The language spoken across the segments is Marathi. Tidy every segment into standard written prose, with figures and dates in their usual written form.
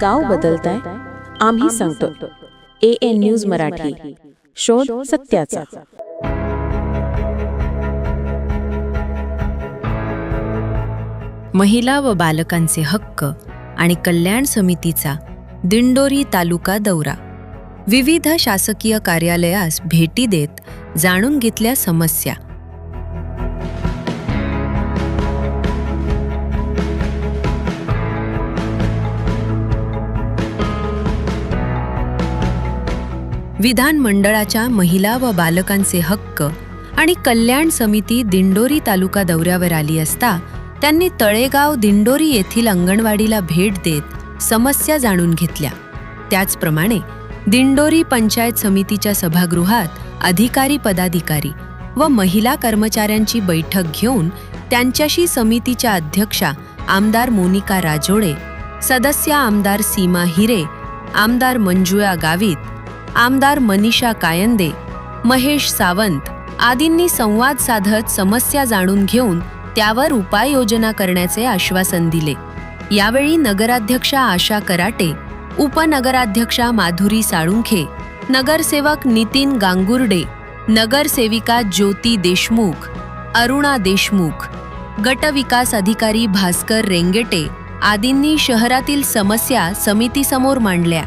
गाव बदलताय, आम्ही सांगतो. AN न्यूज मराठी, शोध सत्याचा. महिला व बालकांचे हक्क आणि कल्याण समितीचा दिंडोरी तालुका दौरा. विविध शासकीय कार्यालयास भेटी देत जाणून घेतल्या समस्या. विधानमंडळाच्या महिला व बालकांचे हक्क आणि कल्याण समिती दिंडोरी तालुका दौऱ्यावर आली असता त्यांनी तळेगाव दिंडोरी येथील अंगणवाडीला भेट देत समस्या जाणून घेतल्या. त्याचप्रमाणे दिंडोरी पंचायत समितीच्या सभागृहात अधिकारी पदाधिकारी व महिला कर्मचाऱ्यांची बैठक घेऊन त्यांच्याशी समितीच्या अध्यक्षा आमदार मोनिका राजोडे, सदस्य आमदार सीमा हिरे, आमदार मंजुळा गावित, आमदार मनीषा कायंदे, महेश सावंत आदींनी संवाद साधत समस्या जाणून घेऊन त्यावर उपाययोजना करण्याचे आश्वासन दिले. यावेळी नगराध्यक्षा आशा कराटे, उपनगराध्यक्षा माधुरी साळुंखे, नगरसेवक नितीन गांगुर्डे, नगरसेविका ज्योती देशमुख, अरुणा देशमुख, गटविकास अधिकारी भास्कर रेंगेटे आदींनी शहरातील समस्या समितीसमोर मांडल्या.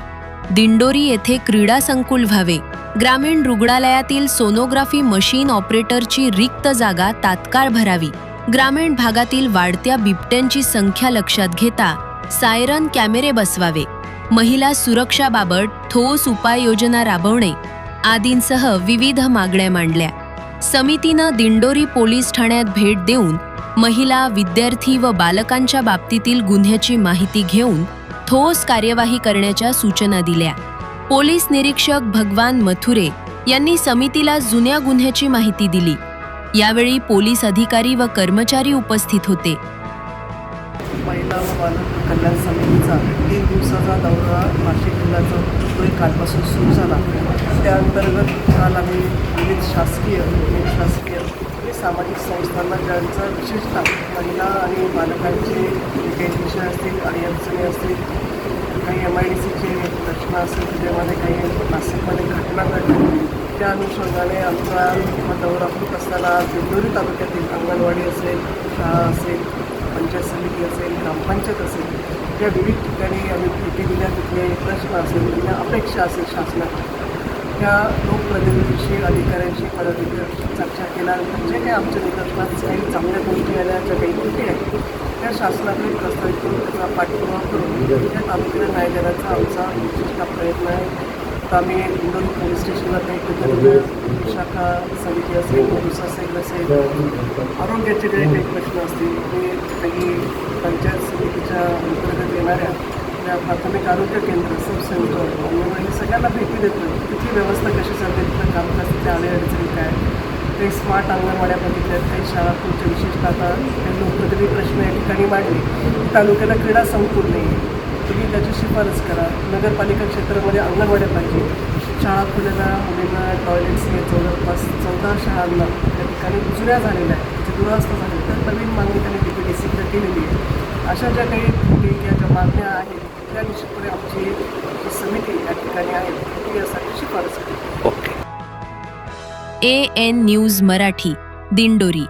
दिंडोरी येथे क्रीडा संकुल व्हावे, ग्रामीण रुग्णालयातील सोनोग्राफी मशीन ऑपरेटरची रिक्त जागा तात्काळ भरावी, ग्रामीण भागातील वाढत्या बिबट्यांची संख्या लक्षात घेता सायरन कॅमेरे बसवावे, महिला सुरक्षाबाबत ठोस उपाययोजना राबवणे आदींसह विविध मागण्या मांडल्या. समितीनं दिंडोरी पोलीस ठाण्यात भेट देऊन महिला, विद्यार्थी व बालकांच्या बाबतीतील गुन्ह्याची माहिती घेऊन ठोस कार्यवाही करण्याच्या सूचना दिल्या. पोलीस निरीक्षक भगवान मथुरे यांनी समितीला जुन्या गुन्ह्याची माहिती दिली. यावेळी पोलीस अधिकारी व कर्मचारी उपस्थित होते. महिला व बालक कल्याण समितीचा 3 दिवसाचा दौरा नाशिक जिल्ह्याचा कालपासून सुरू झाला. त्या अंतर्गत काल आम्ही विविध शासकीय आणि सामाजिक संस्थांना ज्यांचा विशेषतः महिला आणि बालकांचे काही विषय असतील आणि अडचणी असतील, काही MIDCचे प्रश्न असतील, त्याच्यामध्ये काही नाशिकमध्ये घटना घडल्या, त्या अनुषंगाने आमचा दौरा होत असताना दिंडोरी तालुक्यातील अंगणवाडी असेल, शाळा असेल, पंचायत समिती असेल, ग्रामपंचायत असेल, या विविध ठिकाणी आम्ही भेटी दिल्या. तिथले प्रश्न असेल, तिथल्या अपेक्षा असेल शासनाच्या, त्या लोकप्रतिनिधींशी, अधिकाऱ्यांशी, पदाधिकाऱ्यांशी चर्चा केल्यानंतर जे काही आमच्या निदर्शनात काही चांगल्या गोष्टी आल्या, ज्या काही त्रुटी आहेत, त्या शासनाकडे प्रस्तावित करून त्याचा पाठपुरावा करून त्या तालुक्याला न्याय देण्याचा आमचा विशिष्ट प्रयत्न आहे. आता आम्ही दिंडोरी पोलीस स्टेशनला भेट देतो. शाखा समिती असेल, दुसरा सेल असेल, आरोग्याचे काही प्रश्न असतील, ते काही पंचायत समितीच्या अंतर्गत येणाऱ्या त्या प्राथमिक आरोग्य केंद्र, सब सेंटर, अंगणवाडी सगळ्यांना भेटी देतो. तिथली व्यवस्था कशी चालते, तिथलं कामकाज, तिथल्या अडचणी काय, काही स्मार्ट अंगणवाड्या बघितल्यात, काही शाळा तुमच्या विशेषतः आता काही लोकप्रतिनिधी प्रश्न या ठिकाणी मांडले. तालुक्याला क्रीडा संकुल नाही, तुम्ही त्याची शिफारस करा. नगरपालिका क्षेत्रामध्ये अंगणवाड्या पाहिजे, शाळा खुलेल्या मुलींना टॉयलेट्स हे जवळपास 14 शाळांना त्या ठिकाणी जुन्या झालेल्या आहेत, जे दुरावस्था झाली, तर नवीन मागणी त्यांनी DPDCकडे केलेली आहे. अशा ज्या काही ज्या मागण्या आहेत त्या निश्चितपणे आमची जी समिती या ठिकाणी आहे ती यासाठी शिफारस करेल. AN news Marathi, Dindori.